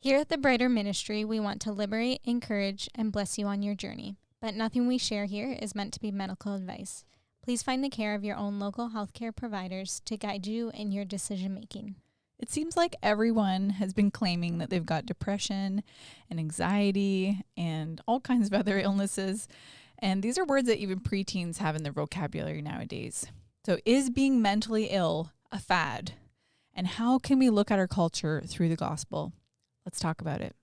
Here at the Brighter Ministry, we want to liberate, encourage, and bless you on your journey. But nothing we share here is meant to be medical advice. Please find the care of your own local healthcare providers to guide you in your decision making. It seems like everyone has been claiming that they've got depression and anxiety and all kinds of other illnesses. And these are words that even preteens have in their vocabulary nowadays. So is being mentally ill a fad? And how can we look at our culture through the gospel? Let's talk about it.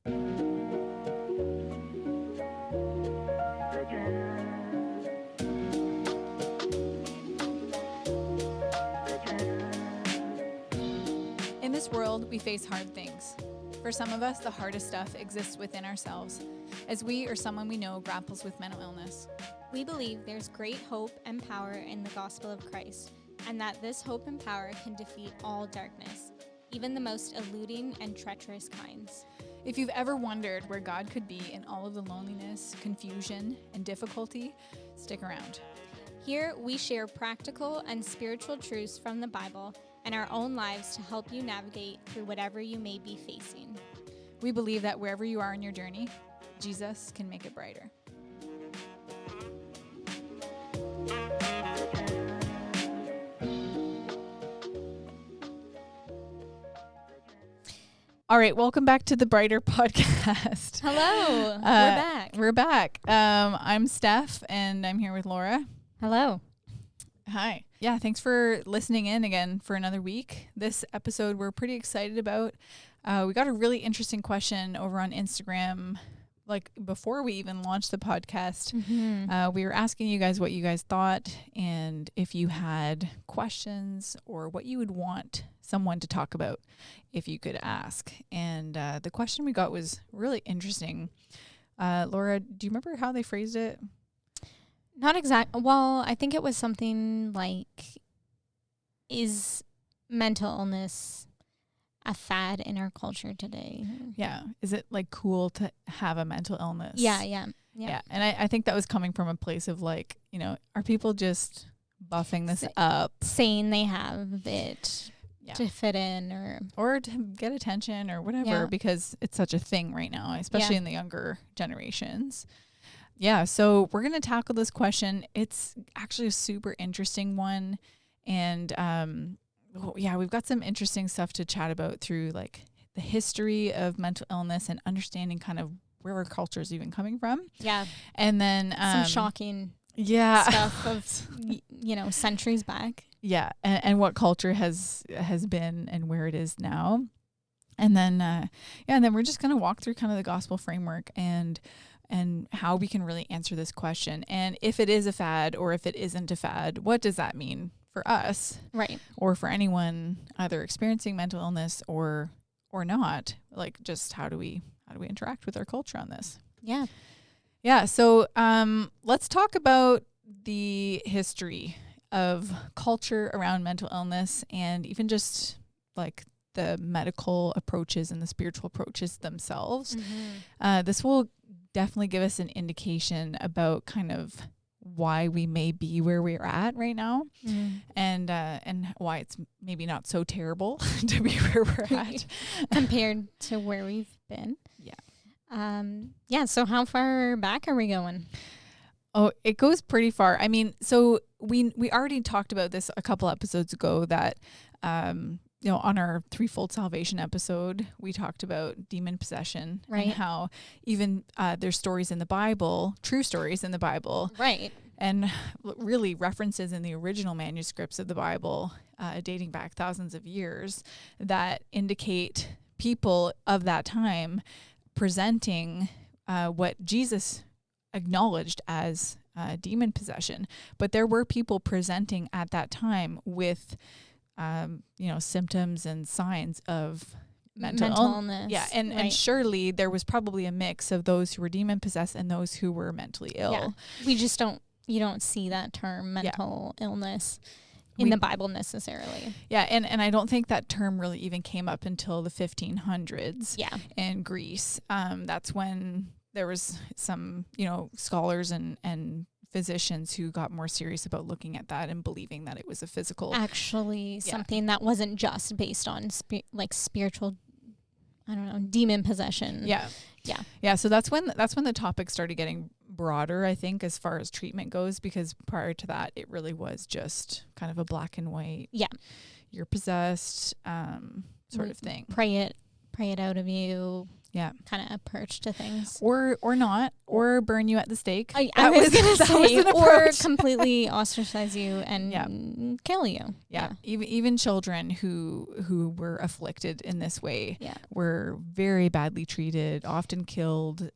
In this world, we face hard things. For some of us, the hardest stuff exists within ourselves, as we or someone we know grapples with mental illness. We believe there's great hope and power in the gospel of Christ, and that this hope and power can defeat all darkness, even the most eluding and treacherous kinds. If you've ever wondered where God could be in all of the loneliness, confusion, and difficulty, stick around. Here, we share practical and spiritual truths from the Bible and our own lives to help you navigate through whatever you may be facing. We believe that wherever you are in your journey, Jesus can make it brighter. All right, welcome back to the Brighter Podcast. Hello, we're back. We're back. I'm Steph, and I'm here with Laura. Hello. Hi. Yeah, thanks for listening in again for another week. This episode we're pretty excited about. We got a really interesting question over on Instagram, like before we even launched the podcast. We were asking you guys what you guys thought and if you had questions or what you would want someone to talk about if you could ask. And the question we got was really interesting. Laura, do you remember how they phrased it? Not exact. Well, I think it was something like, is mental illness a fad in our culture today? Yeah. Is it like cool to have a mental illness? Yeah. And I think that was coming from a place of like, you know, are people just buffing this up? Saying they have it to fit in or to get attention or whatever, because it's such a thing right now, especially in the younger generations. Yeah, so we're going to tackle this question. It's actually a super interesting one. And we've got some interesting stuff to chat about through like the history of mental illness and understanding kind of where our culture is even coming from. Yeah. And then some shocking stuff of, centuries back. Yeah, and what culture has been and where it is now. And then, and then we're just going to walk through kind of the gospel framework and how we can really answer this question. And if it is a fad or if it isn't a fad, what does that mean for us? Right. Or for anyone either experiencing mental illness or not? Like, just how do we interact with our culture on this? Yeah. Yeah. So let's talk about the history of culture around mental illness and even just like the medical approaches and the spiritual approaches themselves. This will definitely give us an indication about kind of why we may be where we're at right now, and why it's maybe not so terrible to be where we're at compared to where we've been. So how far back are we going? Oh, it goes pretty far. I mean, so we already talked about this a couple episodes ago that on our threefold salvation episode, we talked about demon possession, right? And how even there's stories in the Bible, true stories in the Bible, right? And really references in the original manuscripts of the Bible, dating back thousands of years, that indicate people of that time presenting what Jesus acknowledged as demon possession. But there were people presenting at that time with symptoms and signs of mental illness. Yeah. And surely there was probably a mix of those who were demon possessed and those who were mentally ill. Yeah. You don't see that term mental illness in the Bible necessarily. Yeah. And I don't think that term really even came up until the 1500s. Yeah. In Greece. That's when there was some, scholars and physicians who got more serious about looking at that and believing that it was a physical, something that wasn't just based on spiritual I don't know, demon possession. Yeah. Yeah. Yeah. So that's when the topic started getting broader, I think, as far as treatment goes, because prior to that, it really was just kind of a black and white. Yeah. You're possessed, sort of thing. Pray it out of you. Yeah. Kind of approach to things. Or not, or burn you at the stake. I was going to say, or completely ostracize you and kill you. Yeah. Even children who were afflicted in this way were very badly treated, often killed.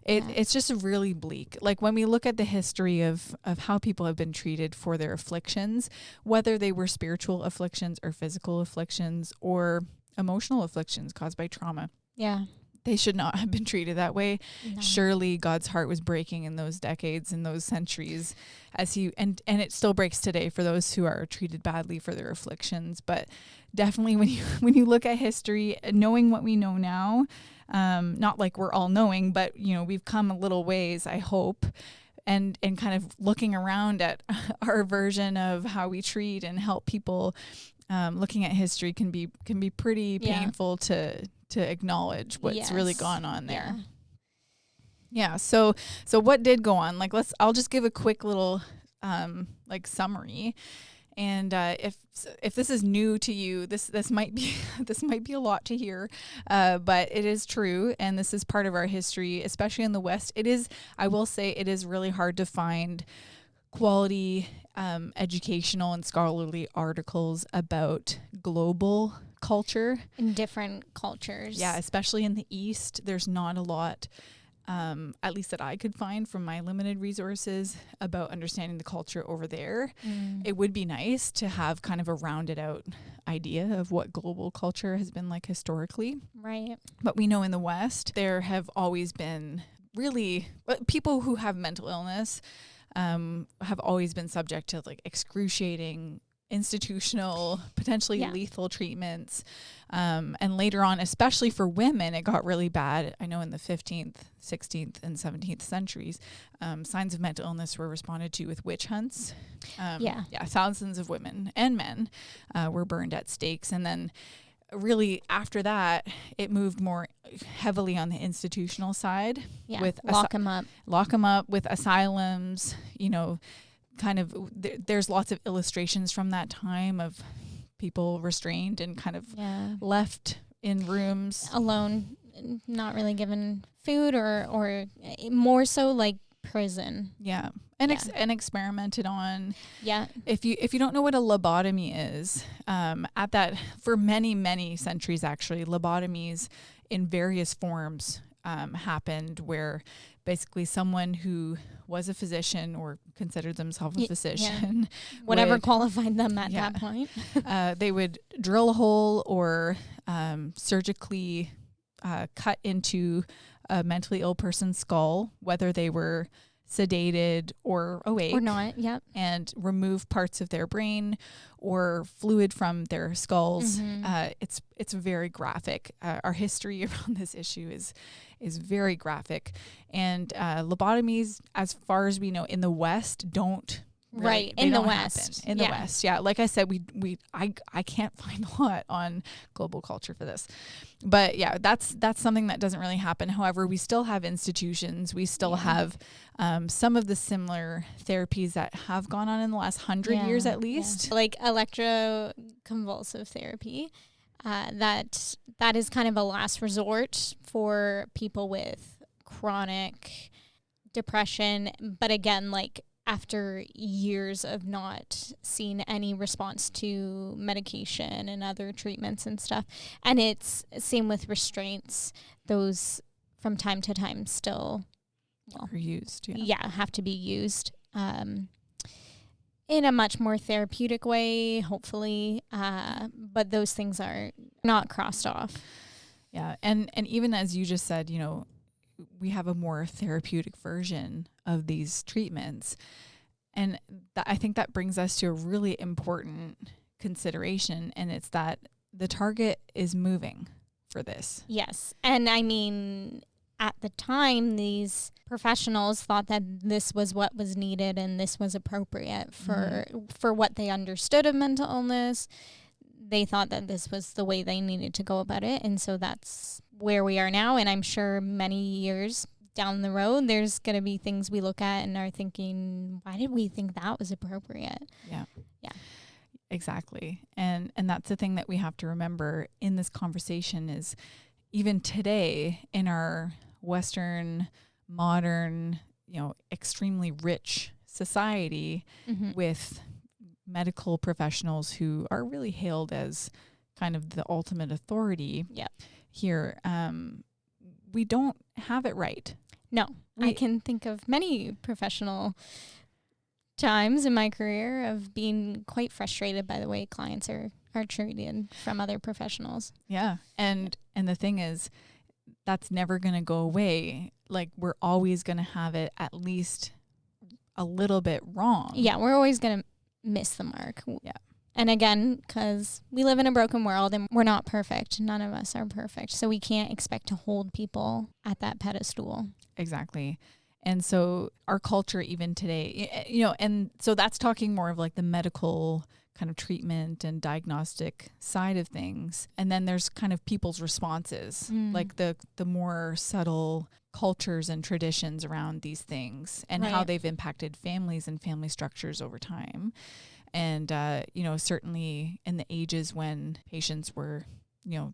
It's just really bleak. Like when we look at the history of how people have been treated for their afflictions, whether they were spiritual afflictions or physical afflictions or emotional afflictions caused by trauma. Yeah. They should not have been treated that way. No. Surely God's heart was breaking in those decades, in those centuries, and it still breaks today for those who are treated badly for their afflictions. But definitely when you look at history, knowing what we know now, not like we're all knowing, but we've come a little ways, I hope, and kind of looking around at our version of how we treat and help people. Looking at history can be pretty painful to acknowledge what's really gone on there. Yeah. So what did go on? Like I'll just give a quick little summary. And if this is new to you, this might be a lot to hear, but it is true, and this is part of our history, especially in the West. I will say it is really hard to find quality educational and scholarly articles about global culture in different cultures. Yeah, especially in the East, there's not a lot, at least that I could find from my limited resources, about understanding the culture over there. It would be nice to have kind of a rounded out idea of what global culture has been like historically. Right. But we know in the West, there have always been really people who have mental illness have always been subject to like excruciating institutional, potentially lethal treatments. And later on, especially for women, it got really bad. I know in the 15th, 16th, and 17th centuries, signs of mental illness were responded to with witch hunts. Thousands of women and men were burned at stakes. And then really after that, it moved more heavily on the institutional side. Yeah, with lock them up with asylums, kind of there's lots of illustrations from that time of people restrained and kind of left in rooms alone, not really given food or more so like prison. And experimented on. If you don't know what a lobotomy is, for many centuries actually, lobotomies in various forms happened, where basically someone who was a physician or considered themselves a physician, whatever qualified them at that point, they would drill a hole or surgically cut into a mentally ill person's skull, whether they were sedated or awake or not, and remove parts of their brain or fluid from their skulls. It's very graphic. Our history around this issue is very graphic, and lobotomies, as far as we know, in the West don't. Right, in the West. In the West, like I said, I can't find a lot on global culture for this, but that's something that doesn't really happen. However, we still have institutions. We still have some of the similar therapies that have gone on in the last 100 years at least, like electroconvulsive therapy. That is kind of a last resort for people with chronic depression, but again, like after years of not seeing any response to medication and other treatments and stuff. And it's same with restraints. Those from time to time still are used. Have to be used in a much more therapeutic way, hopefully. But those things are not crossed off. Yeah. And even as you just said, we have a more therapeutic version of these treatments. And I think that brings us to a really important consideration, and it's that the target is moving for this. Yes. And I mean, at the time, these professionals thought that this was what was needed and this was appropriate for what they understood of mental illness. they thought that this was the way they needed to go about it. And so that's where we are now. And I'm sure many years down the road, there's going to be things we look at and are thinking, why did we think that was appropriate? Yeah. Yeah. Exactly. And that's the thing that we have to remember in this conversation is even today in our Western, modern, extremely rich society with medical professionals who are really hailed as kind of the ultimate authority here, we don't have it right. No, I can think of many professional times in my career of being quite frustrated by the way clients are treated from other professionals. Yeah. And the thing is, that's never going to go away. Like, we're always going to have it at least a little bit wrong. Yeah, we're always going to miss the mark. Yeah. And again, because we live in a broken world and we're not perfect. None of us are perfect. So we can't expect to hold people at that pedestal. Exactly. And so our culture even today, and so that's talking more of like the medical kind of treatment and diagnostic side of things. And then there's kind of people's responses, like the more subtle cultures and traditions around these things and how they've impacted families and family structures over time. And, certainly in the ages when patients were,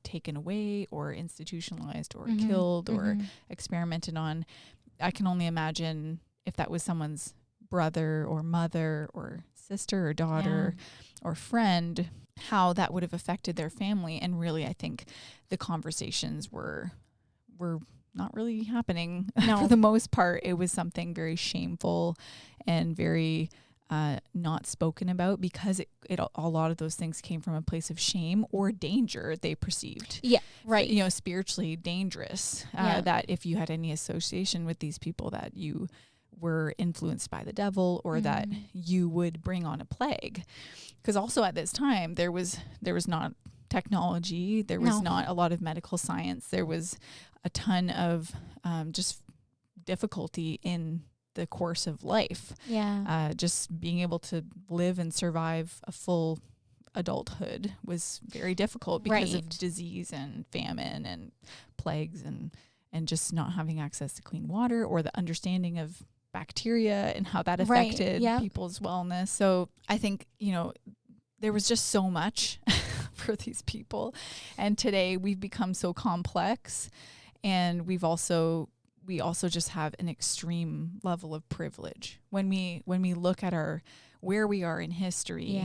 taken away or institutionalized or killed or experimented on, I can only imagine if that was someone's brother or mother or sister or daughter or friend, how that would have affected their family. And really, I think the conversations were not really happening for the most part. It was something very shameful and very not spoken about because a lot of those things came from a place of shame or danger they perceived. Yeah, right. Spiritually dangerous. That if you had any association with these people, that you were influenced by the devil or that you would bring on a plague. Because also at this time there was not technology, there was not a lot of medical science, there was a ton of just difficulty in the course of life. Just being able to live and survive a full adulthood was very difficult because of disease and famine and plagues and just not having access to clean water or the understanding of bacteria and how that affected people's wellness. So I think, there was just so much for these people. And today we've become so complex, and we also just have an extreme level of privilege. When we look at where we are in history,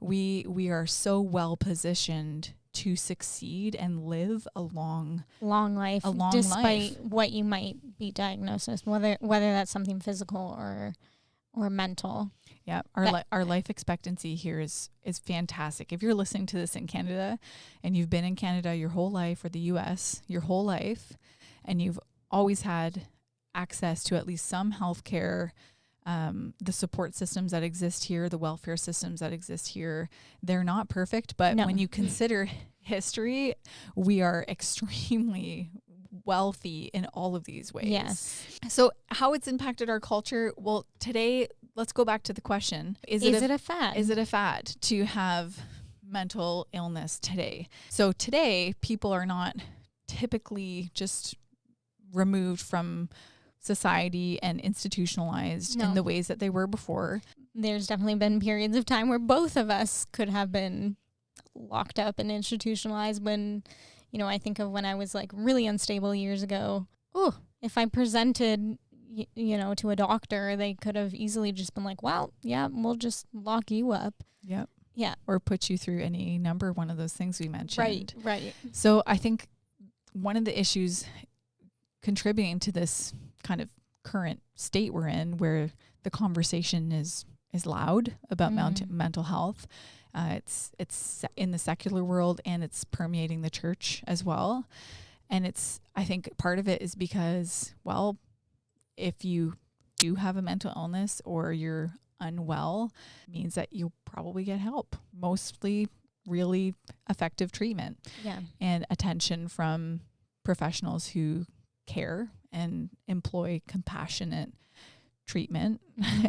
we are so well positioned to succeed and live a long life, despite what you might be diagnosed with, whether that's something physical or mental. Yeah, our life expectancy here is fantastic. If you're listening to this in Canada and you've been in Canada your whole life, or the US your whole life, and you've always had access to at least some healthcare, the support systems that exist here, the welfare systems that exist here, they're not perfect. But when you consider history, we are extremely wealthy in all of these ways. Yes. So how it's impacted our culture? Well, today, let's go back to the question. Is it a fad? Is it a fad to have mental illness today? So today, people are not typically just removed from society and institutionalized in the ways that they were before. There's definitely been periods of time where both of us could have been locked up and institutionalized. When, I think of when I was like really unstable years ago. Oh, if I presented, to a doctor, they could have easily just been like, well, yeah, we'll just lock you up. Yep. Yeah. Or put you through any number, one of those things we mentioned. Right. So I think one of the issues contributing to this kind of current state we're in, where the conversation is loud about mental health, it's in the secular world, and it's permeating the church as well. And I think part of it is because, well, if you do have a mental illness or you're unwell, it means that you'll probably get help, mostly really effective treatment and attention from professionals who care and employ compassionate treatment.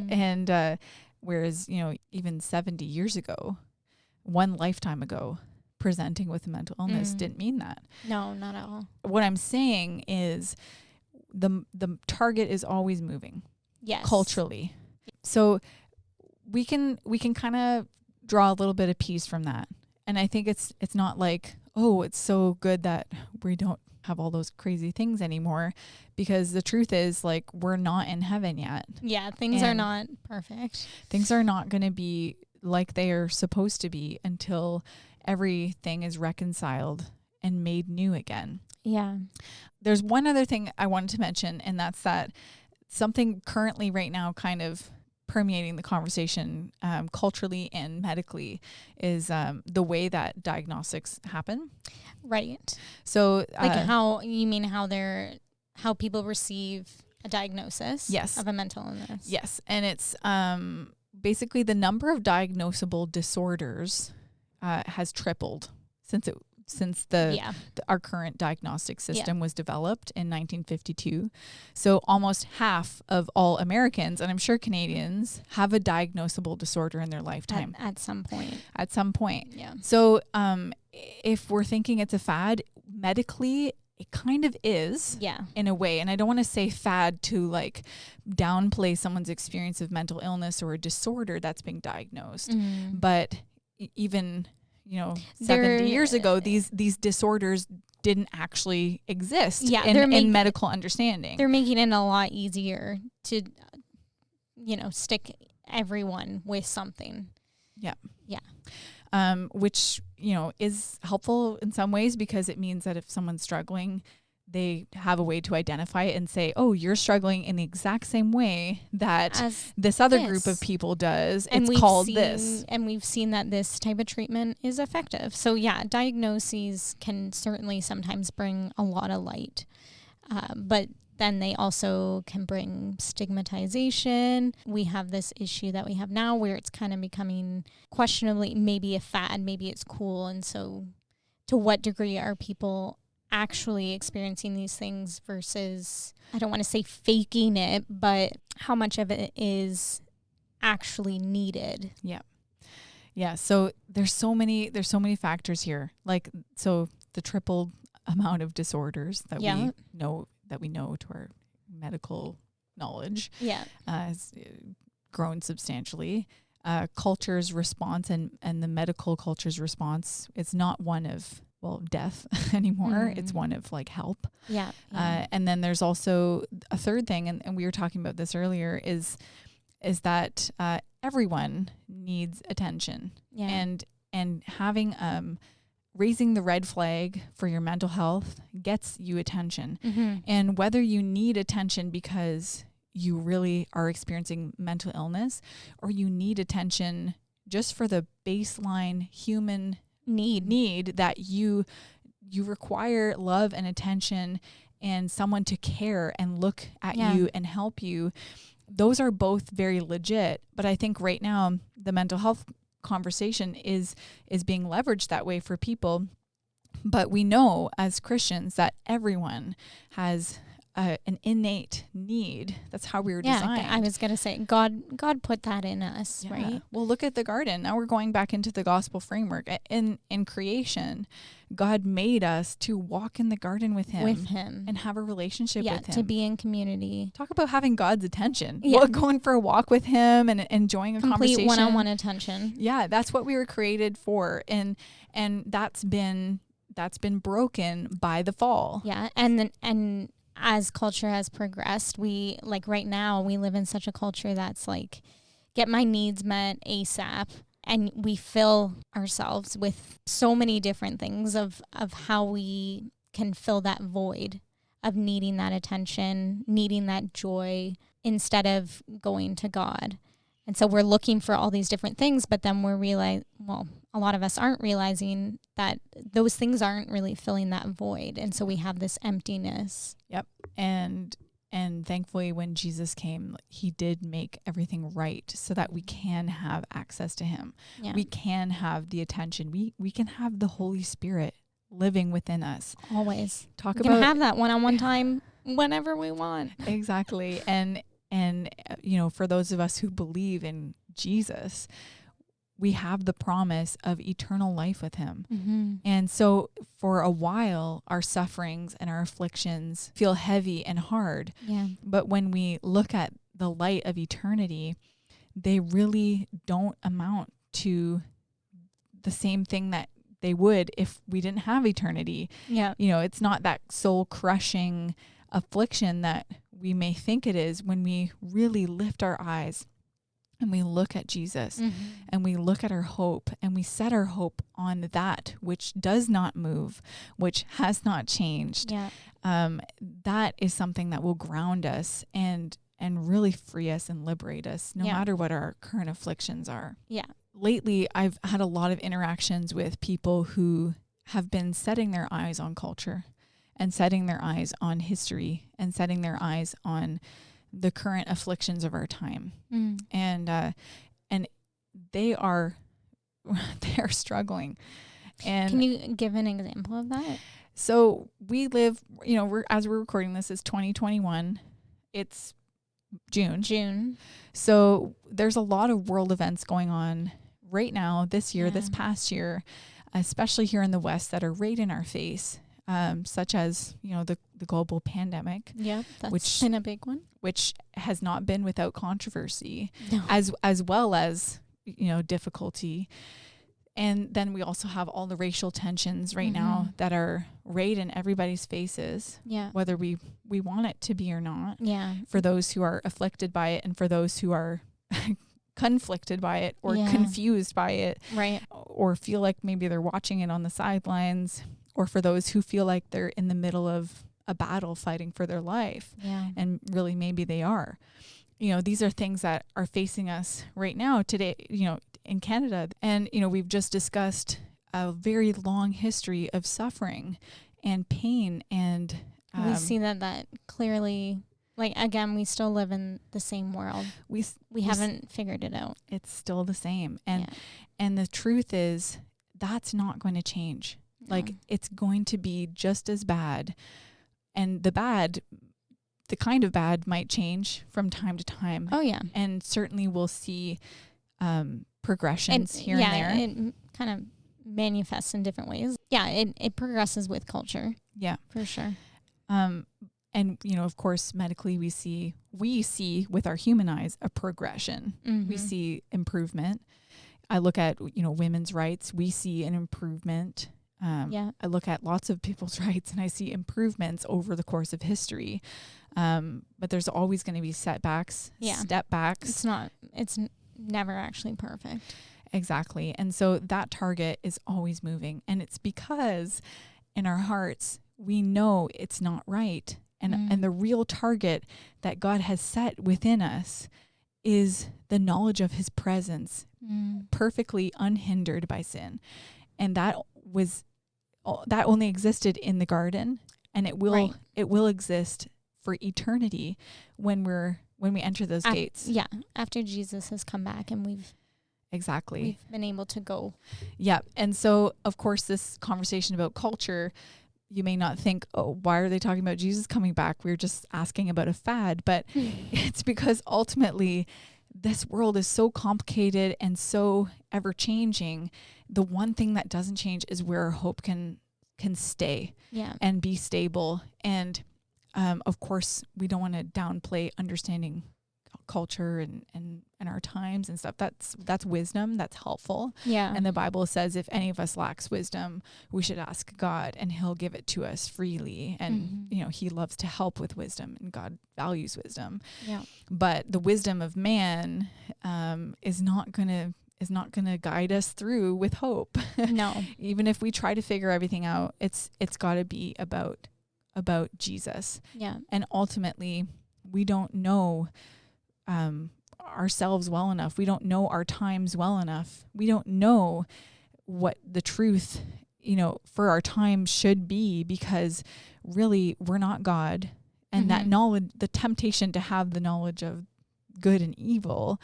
And whereas, even 70 years ago, one lifetime ago presenting with a mental illness didn't mean that. No, not at all. What I'm saying is the target is always moving. Yes. Culturally. So we can kind of draw a little bit of peace from that. And I think it's not like, oh, it's so good that we don't have all those crazy things anymore, because the truth is, like, we're not in heaven yet. Yeah, things are not perfect. Things are not going to be like they are supposed to be until everything is reconciled and made new again. Yeah. There's one other thing I wanted to mention, and that's that something currently right now kind of permeating the conversation culturally and medically is the way that diagnostics happen. Right. So like how people receive a diagnosis of a mental illness. Yes. And it's basically the number of diagnosable disorders has tripled since our current diagnostic system was developed in 1952. So almost half of all Americans, and I'm sure Canadians, have a diagnosable disorder in their lifetime. At some point. At some point. Yeah. So if we're thinking it's a fad, medically, it kind of is in a way. And I don't want to say fad to like downplay someone's experience of mental illness or a disorder that's being diagnosed. But even 70 years ago, these disorders didn't actually exist in medical understanding. They're making it a lot easier to, stick everyone with something. Yeah. Yeah. Which, is helpful in some ways, because it means that if someone's struggling, they have a way to identify it and say, oh, you're struggling in the exact same way that this other group of people does. And it's called this. And we've seen that this type of treatment is effective. So yeah, diagnoses can certainly sometimes bring a lot of light. But then they also can bring stigmatization. We have this issue that we have now where it's kind of becoming questionably maybe a fad, maybe it's cool. And so to what degree are people actually experiencing these things versus, I don't want to say faking it, but how much of it is actually needed? Yeah. So there's so many factors here. Like, so the tripled amount of disorders that we know to our medical knowledge has grown substantially. Culture's response and the medical culture's response is not one of death anymore. It's one of like help. And then there's also a third thing, and we were talking about this earlier, is that everyone needs attention. And having raising the red flag for your mental health gets you attention. And whether you need attention because you really are experiencing mental illness, or you need attention just for the baseline human need that you require love and attention and someone to care and look at you and help you. Those are both very legit. But I think right now the mental health conversation is being leveraged that way for people. But we know as Christians that everyone has an innate need. That's how we were designed. I was going to say, God put that in us, right? Well, look at the garden. Now we're going back into the gospel framework. In creation, God made us to walk in the garden with him and have a relationship with him. To be in community. Talk about having God's attention. Going for a walk with him and enjoying a conversation. Complete one-on-one attention. Yeah, that's what we were created for. And that's been broken by the fall. Yeah, and as culture has progressed, we, like right now, we live in such a culture that's like, get my needs met ASAP. And we fill ourselves with so many different things of how we can fill that void of needing that attention, needing that joy, instead of going to God. And so we're looking for all these different things, but then a lot of us aren't realizing that those things aren't really filling that void. And so we have this emptiness. Yep. And thankfully when Jesus came, he did make everything right so that we can have access to him. Yeah. We can have the attention. We can have the Holy Spirit living within us. Always. We can have that one-on-one time whenever we want. Exactly. And for those of us who believe in Jesus, we have the promise of eternal life with him. And so for a while, our sufferings and our afflictions feel heavy and hard. Yeah. But when we look at the light of eternity, they really don't amount to the same thing that they would if we didn't have eternity. Yeah. You know, it's not that soul crushing affliction that we may think it is when we really lift our eyes and we look at Jesus and we look at our hope and we set our hope on that which does not move, which has not changed. Yeah. That is something that will ground us and really free us and liberate us no matter what our current afflictions are. Yeah. Lately, I've had a lot of interactions with people who have been setting their eyes on culture and setting their eyes on history and setting their eyes on the current afflictions of our time. And they are struggling. And can you give an example of that? So we live, as we're recording this, is 2021. It's June. So there's a lot of world events going on right now, this year, this past year, especially here in the West, that are right in our face, such as, the global pandemic. Yeah, that's been a big one. Which has not been without controversy, No. as well as, difficulty. And then we also have all the racial tensions right now that are right in everybody's faces, whether we want it to be or not. Yeah. For those who are afflicted by it and for those who are conflicted by it or confused by it, right, or feel like maybe they're watching it on the sidelines, or for those who feel like they're in the middle of a battle fighting for their life. Yeah. And really maybe they are. These are things that are facing us right now today, in Canada. And, we've just discussed a very long history of suffering and pain. And we see that clearly, like, again, we still live in the same world. We haven't figured it out. It's still the same. And the truth is that's not going to change. No. Like, it's going to be just as bad. And the kind of bad might change from time to time. Oh, yeah. And certainly we'll see progressions here and there. It kind of manifests in different ways. Yeah, it progresses with culture. Yeah. For sure. And, of course, medically we see with our human eyes a progression. We see improvement. I look at, women's rights. We see an improvement. I look at lots of people's rights and I see improvements over the course of history. But there's always going to be setbacks, step backs. It's never actually perfect. Exactly. And so that target is always moving. And it's because in our hearts, we know it's not right. And the real target that God has set within us is the knowledge of his presence, perfectly unhindered by sin. And that only existed in the garden, and it will exist for eternity when we enter those gates. Yeah, after Jesus has come back and we've been able to go. Yeah. And so, of course, this conversation about culture, you may not think, oh, why are they talking about Jesus coming back? We're just asking about a fad. But it's because ultimately this world is so complicated and so ever changing. The one thing that doesn't change is where our hope can stay and be stable. And of course, we don't want to downplay understanding culture and our times and stuff. That's wisdom. That's helpful. Yeah. And the Bible says if any of us lacks wisdom, we should ask God and he'll give it to us freely. And, he loves to help with wisdom and God values wisdom. Yeah. But the wisdom of man is not going to guide us through with hope. No. Even if we try to figure everything out, it's got to be about Jesus. Yeah. And ultimately, we don't know ourselves well enough. We don't know our times well enough. We don't know what the truth, for our time should be, because really we're not God. And that knowledge, the temptation to have the knowledge of good and evil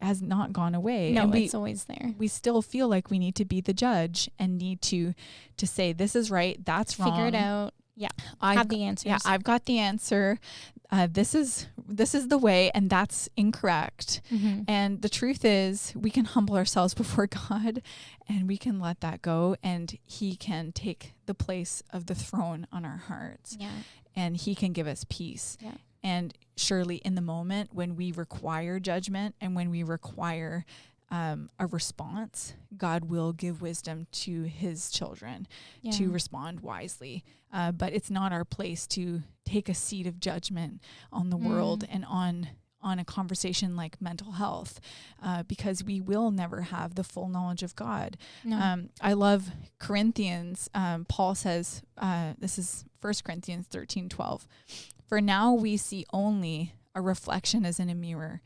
has not gone away. No, and it's always there. We still feel like we need to be the judge and need to say, this is right, that's wrong. Figure it out. Yeah. Have the answers. Yeah, I've got the answer. This is this is the way and that's incorrect. Mm-hmm. And the truth is we can humble ourselves before God and we can let that go, and he can take the place of the throne on our hearts. Yeah. And he can give us peace. Yeah. And surely in the moment when we require judgment and when we require a response, God will give wisdom to his children to respond wisely. But it's not our place to take a seat of judgment on the world and on a conversation like mental health, because we will never have the full knowledge of God. No. I love Corinthians. Paul says, this is 1 Corinthians 13:12. For now we see only a reflection as in a mirror.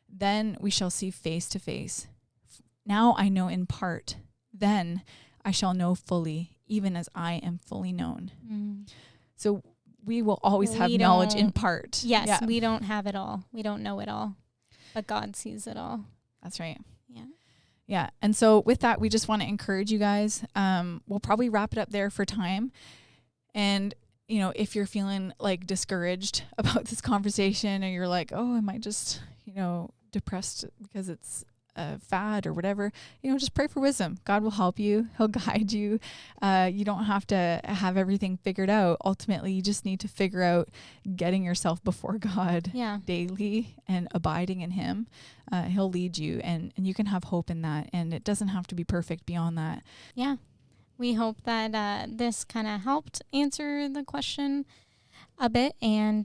Then we shall see face to face. Now I know in part. Then I shall know fully, even as I am fully known. So we will always have knowledge in part. Yes, Yeah. we don't have it all. We don't know it all, but God sees it all. That's right. Yeah. Yeah. And so with that, we just want to encourage you guys. We'll probably wrap it up there for time. And, you know, if you're feeling like discouraged about this conversation, or you're like, oh, am I just, you know, depressed because it's a fad or whatever, you know, just pray for wisdom. God will help you. He'll guide you. You don't have to have everything figured out. Ultimately, you just need to figure out getting yourself before God daily and abiding in him. He'll lead you, and you can have hope in that. And it doesn't have to be perfect beyond that. Yeah. We hope that this kind of helped answer the question a bit, and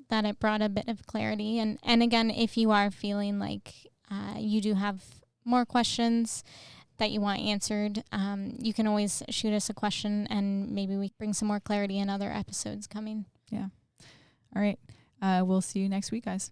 that it brought a bit of clarity. And again, if you are feeling like you do have more questions that you want answered, you can always shoot us a question, and maybe we bring some more clarity in other episodes coming. Yeah. All right. We'll see you next week, guys.